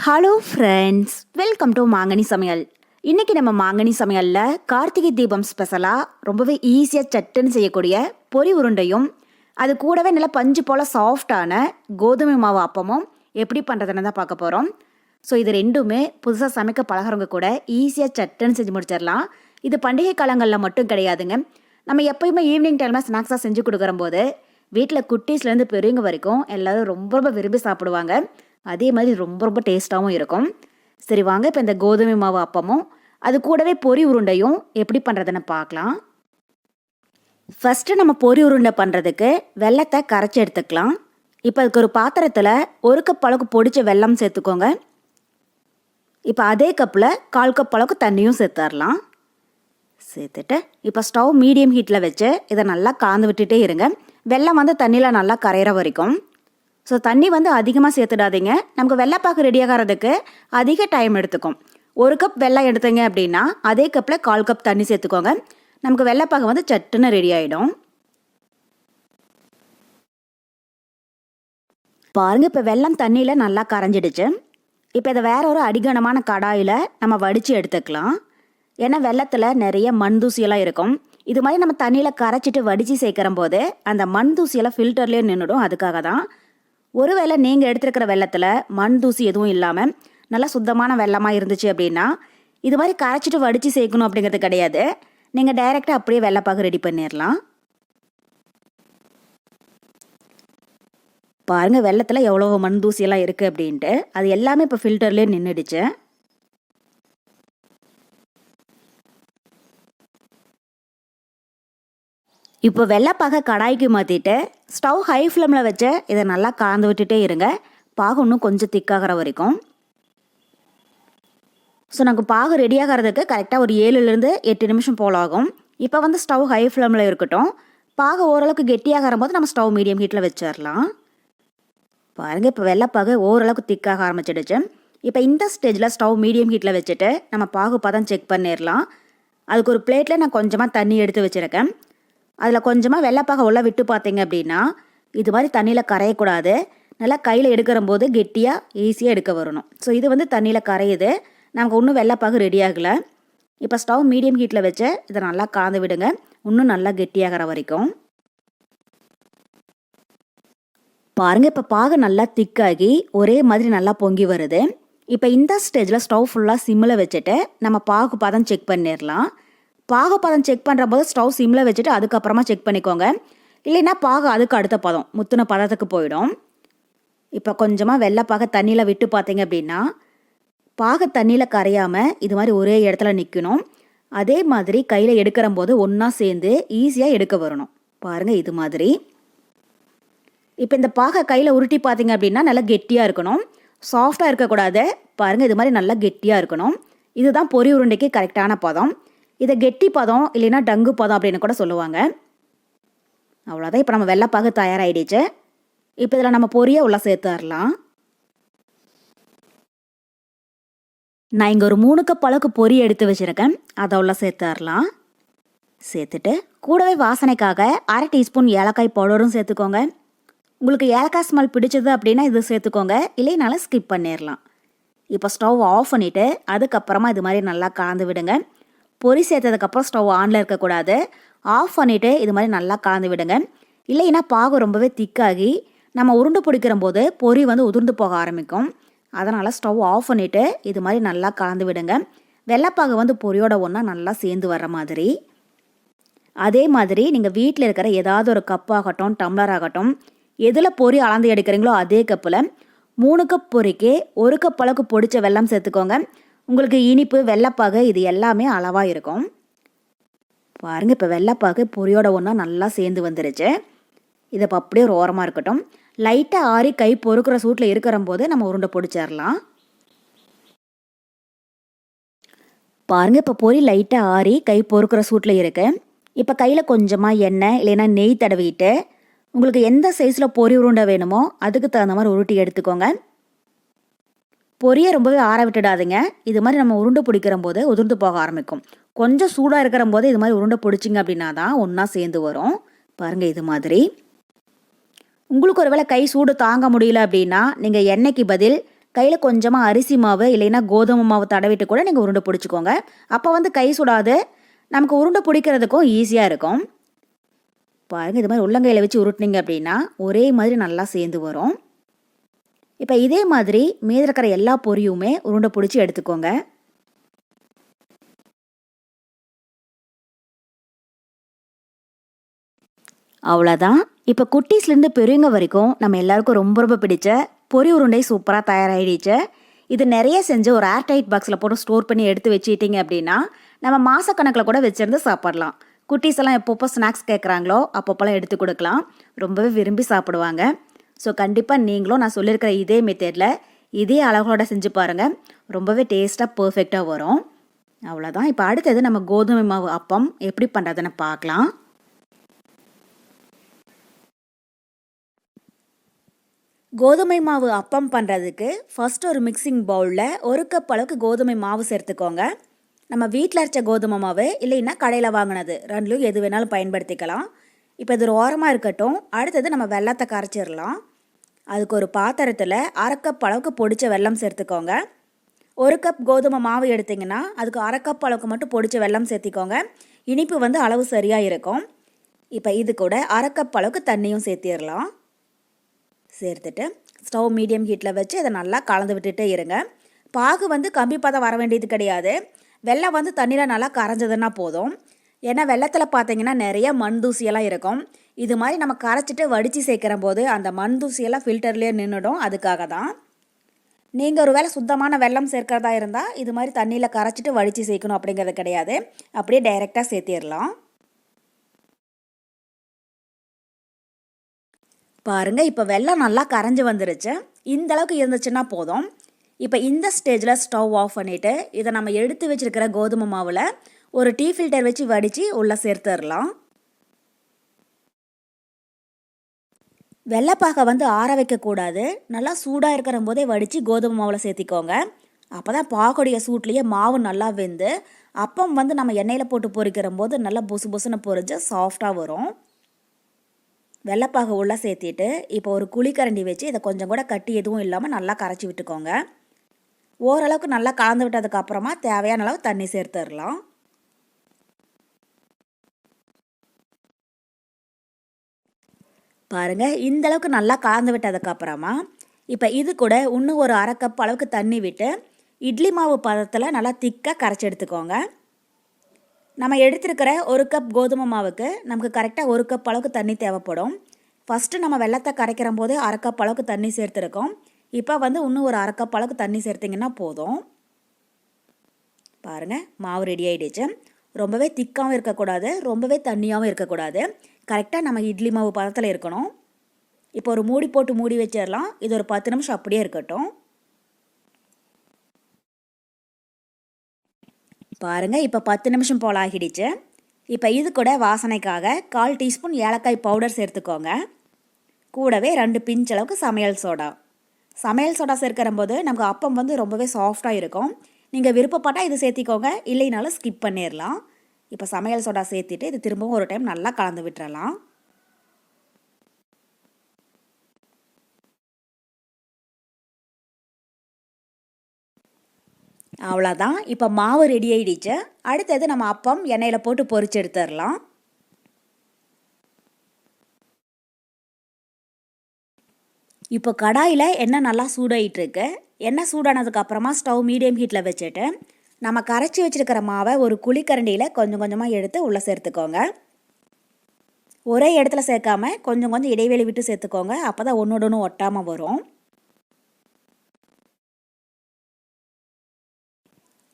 Hello friends, welcome to மாங்கனி சமையல். இன்றைக்கி நம்ம மாங்கனி சமையலில் கார்த்திகை தீபம் ஸ்பெஷலாக ரொம்பவே ஈஸியாக சட்டுன்னு செய்யக்கூடிய பொரி உருண்டையும், அது கூடவே நல்லா பஞ்சு போல் சாஃப்டான கோதுமை மாவு அப்பமும் எப்படி பண்ணுறதுன்னு தான் பார்க்க போகிறோம். ஸோ இது ரெண்டுமே புதுசாக சமைக்க பழகிறவங்க கூட ஈஸியாக சட்டுன்னு செஞ்சு முடிச்சிடலாம். இது பண்டிகை காலங்களில் மட்டும் கிடையாதுங்க. நம்ம எப்போயுமே ஈவினிங் டைமில் ஸ்நாக்ஸாக செஞ்சு கொடுக்குற போது வீட்டில் குட்டீஸ்லேருந்து பெரியவங்க வரைக்கும் எல்லோரும் ரொம்ப ரொம்ப விரும்பி சாப்பிடுவாங்க. அதே மாதிரி ரொம்ப ரொம்ப டேஸ்ட்டாகவும் இருக்கும். சரி வாங்க, இப்போ இந்த கோதுமை மாவு அப்பமும் அது கூடவே பொரி உருண்டையும் எப்படி பண்ணுறதுன்னு பார்க்கலாம். ஃபஸ்ட்டு நம்ம பொரி உருண்டை பண்ணுறதுக்கு வெல்லத்தை கரைச்சி எடுத்துக்கலாம். இப்போ அதுக்கு ஒரு பாத்திரத்தில் 1 கப் அளவுக்கு பொடிச்ச வெல்லம் சேர்த்துக்கோங்க. இப்போ அதே கப்பில் 1/4 கப் அளவுக்கு தண்ணியும் சேர்த்துடலாம். சேர்த்துட்டு இப்போ ஸ்டவ் மீடியம் ஹீட்டில் வச்சு இதை நல்லா கலந்து விட்டுட்டே இருங்க. வெல்லம் தண்ணியில் நல்லா கரையிற வரைக்கும். ஸோ தண்ணி அதிகமாக சேர்த்துடாதீங்க. நமக்கு வெள்ளைப்பாகு ரெடி ஆகிறதுக்கு அதிக டைம் எடுத்துக்கும். 1 கப் வெல்லம் எடுத்தீங்க அப்படின்னா அதே கப்பில் 1/4 கப் தண்ணி சேர்த்துக்கோங்க. நமக்கு வெள்ளைப்பாகு சட்டுன்னு ரெடி ஆகிடும். பாருங்கள், இப்போ வெல்லம் தண்ணியில் நல்லா கரைஞ்சிடுச்சு. இப்போ இதை வேற ஒரு அடிகனமான கடாயில் நம்ம வடித்து எடுத்துக்கலாம். ஏன்னா வெள்ளத்தில் நிறைய மண் தூசியெல்லாம் இருக்கும். இது மாதிரி நம்ம தண்ணியில் கரைச்சிட்டு வடித்து சேர்க்குற போது அந்த மண் தூசியெல்லாம் ஃபில்டர்லேயே நின்றுடும். அதுக்காக தான். ஒருவேளை நீங்கள் எடுத்துருக்கிற வெள்ளத்தில் மண் தூசி எதுவும் இல்லாமல் நல்லா சுத்தமான வெள்ளமாக இருந்துச்சு அப்படின்னா இது மாதிரி கரைச்சிட்டு வடித்து சேர்க்கணும் அப்படிங்கிறது கிடையாது. நீங்கள் டைரெக்டாக அப்படியே வெள்ளைப்பாகு ரெடி பண்ணிடலாம். பாருங்கள், வெள்ளத்தில் எவ்வளோ மண் தூசியெல்லாம் இருக்குது அப்படின்ட்டு அது எல்லாமே இப்போ ஃபில்டர்லேயே நின்றுடுச்சு. இப்போ வெள்ளைப்பாகை கடாய்க்கு மாற்றிட்டு ஸ்டவ் ஹை ஃப்ளேமில் வச்சு இதை நல்லா கலந்து விட்டுட்டே இருங்க. பாகு இன்னும் கொஞ்சம் திக்காகிற வரைக்கும். ஸோ நமக்கு பாகு ரெடி ஆகிறதுக்கு கரெக்டாக ஒரு 7லேருந்து 8 நிமிஷம் போல் ஆகும். இப்போ ஸ்டவ் ஹை ஃப்ளேமில் இருக்கட்டும். பாகு ஓரளவுக்கு கெட்டியாகிற போது நம்ம ஸ்டவ் மீடியம் ஹீட்டில் வச்சிடலாம். பாருங்கள், இப்போ வெள்ளைப்பாகு ஓரளவுக்கு திக்காக ஆரம்பிச்சிடுச்சு. இப்போ இந்த ஸ்டேஜில் ஸ்டவ் மீடியம் ஹீட்டில் வச்சுட்டு நம்ம பாகு பதம் செக் பண்ணிடலாம். அதுக்கு ஒரு பிளேட்டில் நான் கொஞ்சமாக தண்ணி எடுத்து வச்சுருக்கேன். அதில் கொஞ்சமாக வெள்ளைப்பாகை உள்ள விட்டு பார்த்தீங்க அப்படின்னா இது மாதிரி தண்ணியில் கரையக்கூடாது. நல்லா கையில் எடுக்கிற போது கெட்டியாக ஈஸியாக எடுக்க வரணும். ஸோ இது தண்ணியில் கரையுது. நமக்கு இன்னும் வெள்ளைப்பாகு ரெடி ஆகலை. இப்போ ஸ்டவ் மீடியம் ஹீட்டில் வச்சு இதை நல்லா கலந்து விடுங்க. இன்னும் நல்லா கெட்டியாகிற வரைக்கும். பாருங்கள், இப்போ பாகு நல்லா திக்காகி ஒரே மாதிரி நல்லா பொங்கி வருது. இப்போ இந்த ஸ்டேஜில் ஸ்டவ் ஃபுல்லாக சிம்மில் வச்சுட்டு நம்ம பாகு பதம் செக் பண்ணிடலாம். பாகு பதம் செக் பண்ணுற போது ஸ்டவ் சிம்மில் வச்சுட்டு அதுக்கப்புறமா செக் பண்ணிக்கோங்க. இல்லைன்னா பாகு அதுக்கு அடுத்த பதம் முத்தின பதத்துக்கு போயிடும். இப்போ கொஞ்சமாக வெள்ளைப்பாகை தண்ணியில் விட்டு பார்த்தீங்க அப்படின்னா பாகு தண்ணியில் கரையாமல் இது மாதிரி ஒரே இடத்துல நிற்கணும். அதே மாதிரி கையில் எடுக்கிற போது ஒன்றா சேர்ந்து ஈஸியாக எடுக்க வரணும். பாருங்கள், இது மாதிரி. இப்போ இந்த பாகை கையில் உருட்டி பார்த்தீங்க அப்படின்னா நல்லா கெட்டியாக இருக்கணும். சாஃப்டாக இருக்கக்கூடாது. பாருங்கள், இது மாதிரி நல்லா கெட்டியாக இருக்கணும். இதுதான் பொரி உருண்டைக்கு கரெக்டான பதம். இதை கெட்டி பதம் இல்லைன்னா டங்கு பதம் அப்படின்னு கூட சொல்லுவாங்க. அவ்வளோதான். இப்போ நம்ம வெள்ளைப்பாகு தயாராகிடுச்சு. இப்போ இதில் நம்ம பொரியை உள்ள சேர்த்துடலாம். நான் இங்கே ஒரு 3 கப் அளவுக்கு பொரி எடுத்து வச்சுருக்கேன். அதை உள்ள சேர்த்துடலாம். சேர்த்துட்டு கூடவே வாசனைக்காக 1/2 டீஸ்பூன் ஏலக்காய் பவுடரும் சேர்த்துக்கோங்க. உங்களுக்கு ஏலக்காய் ஸ்மெல் பிடிச்சது அப்படின்னா இது சேர்த்துக்கோங்க. இல்லைனாலும் ஸ்கிப் பண்ணிடலாம். இப்போ ஸ்டவ் ஆஃப் பண்ணிவிட்டு அதுக்கப்புறமா இது மாதிரி நல்லா கலந்து விடுங்க. பொரி சேர்த்ததுக்கப்புறம் ஸ்டவ் ஆனில் இருக்கக்கூடாது. ஆஃப் பண்ணிவிட்டு இது மாதிரி நல்லா கலந்து விடுங்க. இல்லைன்னா பாகு ரொம்பவே திக்காகி நம்ம உருண்டை பிடிக்கிற போது பொரி உதிர்ந்து போக ஆரம்பிக்கும். அதனால் ஸ்டவ் ஆஃப் பண்ணிவிட்டு இது மாதிரி நல்லா கலந்து விடுங்க. வெள்ளைப்பாகு பொரியோட ஒன்றா நல்லா சேர்ந்து வர்ற மாதிரி. அதே மாதிரி நீங்கள் வீட்டில் இருக்கிற ஏதாவது ஒரு கப் ஆகட்டும், டம்ளர் ஆகட்டும், எதில் பொரி அளந்து எடுக்கிறீங்களோ அதே கப்பில் 3 கப் பொரிக்கு 1 கப் அளவுக்கு பொடிச்ச வெல்லம் சேர்த்துக்கோங்க. உங்களுக்கு இனிப்பு, வெள்ளைப்பாகு இது எல்லாமே அளவாக இருக்கும். பாருங்கள், இப்போ வெள்ளைப்பாகு பொரியோட ஒன்றா நல்லா சேர்ந்து வந்துருச்சு. இதை இப்போ அப்படியே ஒரு ஓரமாக இருக்கட்டும். லைட்டாக ஆறி கை பொறுக்கிற சூட்டில் இருக்கிற போது நம்ம உருண்டை பொடிச்சிடலாம். பாருங்கள், இப்போ பொரி லைட்டாக ஆறி கை பொறுக்கிற சூட்டில் இருக்கு. இப்போ கையில் கொஞ்சமாக எண்ணெய் இல்லைன்னா நெய் தடவிட்டு உங்களுக்கு எந்த சைஸில் பொரி உருண்டை வேணுமோ அதுக்கு தகுந்த மாதிரி உருட்டி எடுத்துக்கோங்க. பொரியை ரொம்பவே ஆற விட்டுடாதீங்க. இது மாதிரி நம்ம உருண்டை பிடிக்கிற போது உதிர்ந்து போக ஆரம்பிக்கும். கொஞ்சம் சூடாக இருக்கிற போது இது மாதிரி உருண்டை பிடிச்சிங்க அப்படின்னா தான் ஒன்றா சேர்ந்து வரும். பாருங்கள், இது மாதிரி. உங்களுக்கு ஒருவேளை கை சூடு தாங்க முடியல அப்படின்னா நீங்கள் எண்ணெய்க்கு பதில் கையில் கொஞ்சமாக அரிசி மாவு இல்லைன்னா கோதுமை மாவு தடவிட்டு கூட நீங்கள் உருண்டை பிடிச்சிக்கோங்க. அப்போ வந்து கை சுடாது, நமக்கு உருண்டை பிடிக்கிறதுக்கும் ஈஸியாக இருக்கும். பாருங்கள், இது மாதிரி உள்ளங்கையில் வச்சு உருட்டினீங்க அப்படின்னா ஒரே மாதிரி நல்லா சேர்ந்து வரும். இப்போ இதே மாதிரி மீதி இருக்கிற எல்லா பொரியுமே உருண்டை பிடிச்சி எடுத்துக்கோங்க. அவ்வளோதான். இப்போ குட்டீஸ்லேருந்து பெரியவங்க வரைக்கும் நம்ம எல்லாருக்கும் ரொம்ப ரொம்ப பிடிச்ச பொரி உருண்டை சூப்பராக தயாராகிடுச்சு. இது நிறைய செஞ்சு ஒரு ஏர்டைட் பாக்ஸில் போட்டு ஸ்டோர் பண்ணி எடுத்து வச்சுக்கிட்டிங்க அப்படின்னா நம்ம மாதக்கணக்கில் கூட வச்சுருந்து சாப்பிடலாம். குட்டீஸ் எல்லாம் எப்பப்போ ஸ்நாக்ஸ் கேட்குறாங்களோ அப்பப்போலாம் எடுத்து கொடுக்கலாம். ரொம்பவே விரும்பி சாப்பிடுவாங்க. ஸோ கண்டிப்பாக நீங்களும் நான் சொல்லியிருக்கிற இதே மெத்தடில் இதே அளவோட செஞ்சு பாருங்கள். ரொம்பவே டேஸ்ட்டாக பர்ஃபெக்டாக வரும். அவ்வளோதான். இப்போ அடுத்தது நம்ம கோதுமை மாவு அப்பம் எப்படி பண்ணுறதுன்னு பார்க்கலாம். கோதுமை மாவு அப்பம் பண்ணுறதுக்கு ஃபஸ்ட்டு ஒரு மிக்சிங் பவுலில் 1 கப் அளவுக்கு கோதுமை மாவு சேர்த்துக்கோங்க. நம்ம வீட்டில் அரைச்ச கோதுமை மாவு இல்லைன்னா கடையில் வாங்கினது, ரெண்டுலையும் எது வேணாலும் பயன்படுத்திக்கலாம். இப்போ இது ஒரு ஓரமாக இருக்கட்டும். அடுத்தது நம்ம வெல்லத்தை கரைச்சிடலாம். அதுக்கு ஒரு பாத்திரத்தில் 1/2 கப் அளவுக்கு பொடிச்ச வெல்லம் சேர்த்துக்கோங்க. 1 கப் கோதுமை மாவு எடுத்திங்கன்னா அதுக்கு 1/2 கப் அளவுக்கு மட்டும் பொடிச்ச வெல்லம் சேர்த்திக்கோங்க. இனிப்பு வந்து அளவு சரியாக இருக்கும். இப்போ இது கூட 1/2 கப் அளவுக்கு தண்ணியும் சேர்த்திடலாம். சேர்த்துட்டு ஸ்டவ் மீடியம் ஹீட்டில் வச்சு இதை நல்லா கலந்து விட்டுட்டே இருங்க. பாகு வந்து கம்பி பதம் வர வேண்டியது கிடையாது. வெல்லம் வந்து தண்ணியில் நல்லா கரைஞ்சதுன்னா போதும். ஏன்னா வெள்ளத்தில் பார்த்தீங்கன்னா நிறைய மண் தூசியெல்லாம் இருக்கும். இது மாதிரி நம்ம கரைச்சிட்டு வடித்து சேர்க்குற போது அந்த மண் தூசியெல்லாம் ஃபில்டர்லேயே நின்றுடும். அதுக்காக தான். நீங்கள் ஒரு வேளை சுத்தமான வெல்லம் சேர்க்கிறதா இருந்தால் இது மாதிரி தண்ணியில் கரைச்சிட்டு வடித்து சேர்க்கணும் அப்படிங்கிறது கிடையாது. அப்படியே டைரெக்டாக சேர்த்திடலாம். பாருங்கள், இப்போ வெல்லம் நல்லா கரைஞ்சி வந்துருச்சு. இந்த அளவுக்கு இருந்துச்சுன்னா போதும். இப்போ இந்த ஸ்டேஜில் ஸ்டவ் ஆஃப் பண்ணிவிட்டு இதை நம்ம எடுத்து வச்சுருக்கிற கோதுமை மாவில் ஒரு டீ ஃபில்டர் வச்சு வடித்து உள்ளே சேர்த்துடலாம். வெள்ளைப்பாகை வந்து ஆற வைக்கக்கூடாது. நல்லா சூடாக இருக்கிற போதே வடித்து கோதுமை மாவில் சேர்த்திக்கோங்க. அப்போ தான் பாகுடைய சூட்லேயே மாவு நல்லா வெந்து அப்பம் வந்து நம்ம எண்ணெயில் போட்டு பொரிக்கிற போது நல்லா பொசு பொசுன்னு பொரிஞ்சு சாஃப்டாக வரும். வெள்ளைப்பாகை உள்ளே சேர்த்திட்டு இப்போ ஒரு குழிக்கரண்டி வச்சு இதை கொஞ்சம் கூட கட்டி எதுவும் இல்லாமல் நல்லா கரைச்சி விட்டுக்கோங்க. ஓரளவுக்கு நல்லா கலந்து விட்டதுக்கப்புறமா தேவையான அளவு தண்ணி சேர்த்துடலாம். பாருங்கள், இந்த அளவுக்கு நல்லா கலந்து விட்டதுக்கப்புறமா இப்போ இது கூட இன்னும் ஒரு 1/2 கப் அளவுக்கு தண்ணி விட்டு இட்லி மாவு பதத்தில் நல்லா திக்காக கரைச்சி எடுத்துக்கோங்க. நம்ம எடுத்துருக்கிற 1 கப் கோதுமை மாவுக்கு நமக்கு கரெக்டாக 1 கப் அளவுக்கு தண்ணி தேவைப்படும். ஃபஸ்ட்டு நம்ம வெல்லத்தை கரைக்கிற போது 1/2 கப் அளவுக்கு தண்ணி சேர்த்துருக்கோம். இப்போ வந்து இன்னும் ஒரு 1/2 கப் அளவுக்கு தண்ணி சேர்த்திங்கன்னா போதும். பாருங்கள், மாவு ரெடி ஆகிடுச்சு. ரொம்பவே திக்காகவும் இருக்கக்கூடாது, ரொம்பவே தண்ணியாகவும் இருக்கக்கூடாது. கரெக்டாக நம்ம இட்லி மாவு பதத்தில் இருக்கணும். இப்போ ஒரு மூடி போட்டு மூடி வச்சிடலாம். இது ஒரு 10 நிமிஷம் அப்படியே இருக்கட்டும். பாருங்கள், இப்போ 10 நிமிஷம் போல் ஆகிடுச்சு. இப்போ இது கூட வாசனைக்காக 1/4 டீஸ்பூன் ஏலக்காய் பவுடர் சேர்த்துக்கோங்க. கூடவே 2 பிஞ்ச் அளவுக்கு சமையல் சோடா. சமையல் சோடா சேர்க்கிற போது நமக்கு அப்பம் வந்து ரொம்பவே சாஃப்டாக இருக்கும். நீங்கள் விருப்பப்பட்டால் இது சேர்த்திக்கோங்க, இல்லைனாலும் ஸ்கிப் பண்ணிடலாம். இப்போ சமையல் சோடா சேர்த்துட்டு இது திரும்பவும் ஒரு டைம் நல்லா கலந்து விட்டுறலாம். அவ்வளோதான். இப்போ மாவு ரெடி ஆகிடுச்சு. அடுத்தது நம்ம அப்பம் எண்ணெயில் போட்டு பொரிச்சு எடுத்துடலாம். இப்போ கடாயில் எண்ணெய் நல்லா சூடாகிட்டுருக்கு. எண்ணெய் சூடானதுக்கப்புறமா ஸ்டவ் மீடியம் ஹீட்டில் வச்சுட்டு நம்ம கரைச்சி வச்சுருக்கிற மாவை ஒரு குழிக்கரண்டியில் கொஞ்சம் கொஞ்சமாக எடுத்து உள்ளே சேர்த்துக்கோங்க. ஒரே இடத்துல சேர்க்காம கொஞ்சம் கொஞ்சம் இடைவெளி விட்டு சேர்த்துக்கோங்க. அப்போ தான் ஒன்றோட ஒன்று ஒட்டாமல் வரும்.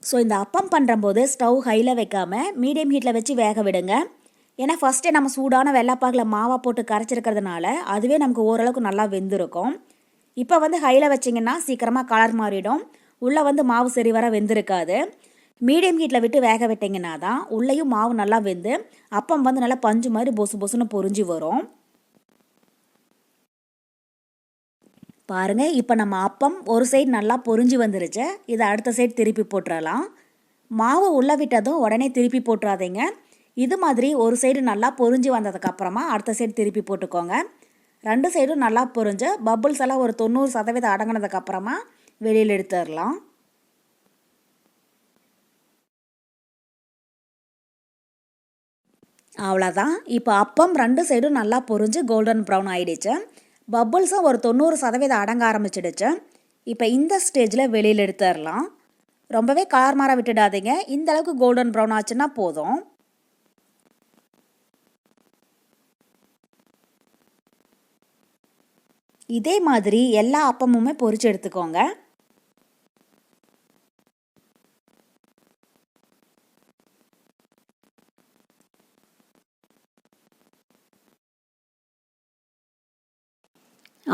ஸோ இந்த அப்பம் பண்ணுறம்போது ஸ்டவ் ஹையில் வைக்காமல் மீடியம் ஹீட்டில் வச்சு வேக விடுங்க. ஏன்னா ஃபஸ்ட்டே நம்ம சூடான வெள்ளைப்பாகில் மாவை போட்டு கரைச்சிருக்கிறதுனால அதுவே நமக்கு ஓரளவுக்கு நல்லா வெந்திருக்கும். இப்போ வந்து ஹையில் வச்சிங்கன்னா சீக்கிரமாக கலர் மாறிடும். உள்ளே வந்து மாவு சரி வர வெந்திருக்காது. மீடியம் ஹீட்டில் விட்டு வேக விட்டிங்கன்னா தான் உள்ளேயும் மாவு நல்லா வெந்து அப்பம் வந்து நல்லா பஞ்சு மாதிரி பொசு பொசுன்னு பொரிஞ்சு வரும். பாருங்கள், இப்போ நம்ம அப்பம் ஒரு சைடு நல்லா பொரிஞ்சு வந்துருச்சு. இதை அடுத்த சைடு திருப்பி போட்டுடலாம். மாவு உள்ளே விட்டதும் உடனே திருப்பி போட்டுறாதீங்க. இது மாதிரி ஒரு சைடு நல்லா பொரிஞ்சு வந்ததுக்கப்புறமா அடுத்த சைடு திருப்பி போட்டுக்கோங்க. 2 சைடும் நல்லா பொரிஞ்சு பபுள்ஸ் எல்லாம் ஒரு 90% அடங்கினதுக்கப்புறமா வெளியில் எடுத்துடலாம். அவ்வளோதான். இப்போ அப்பம் 2 சைடும் நல்லா பொரிஞ்சு கோல்டன் ப்ரௌன் ஆகிடுச்சு. பப்புள்ஸும் ஒரு 90% அடங்க ஆரம்பிச்சிடுச்சு. இப்போ இந்த ஸ்டேஜில் வெளியில் எடுத்துடலாம். ரொம்பவே கலர் மாற விட்டுடாதீங்க. இந்த அளவுக்கு கோல்டன் ப்ரௌன் ஆச்சுன்னா போதும். இதே மாதிரி எல்லா அப்பமுமே பொரிச்சு எடுத்துக்கோங்க.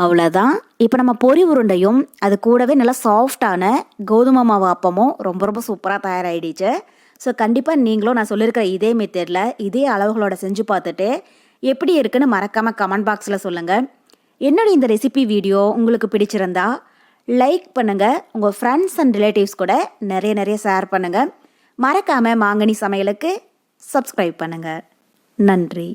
அவ்வளோதான். இப்போ நம்ம பொரி உருண்டையும் அது கூடவே நல்லா சாஃப்டான கோதுமை மாவு அப்பமும் ரொம்ப ரொம்ப சூப்பராக தயாராகிடுச்சு. ஸோ கண்டிப்பாக நீங்களும் நான் சொல்லியிருக்கிற இதே மெத்தடில் இதே அளவுகளோட செஞ்சு பார்த்துட்டு எப்படி இருக்குன்னு மறக்காமல் கமெண்ட் பாக்ஸில் சொல்லுங்கள். என்னோட இந்த ரெசிபி வீடியோ உங்களுக்கு பிடிச்சிருந்தா லைக் பண்ணுங்கள். உங்கள் ஃப்ரெண்ட்ஸ் அண்ட் ரிலேட்டிவ்ஸ் கூட நிறைய ஷேர் பண்ணுங்கள். மறக்காமல் மாங்கனி சமையலுக்கு சப்ஸ்கிரைப் பண்ணுங்கள். நன்றி.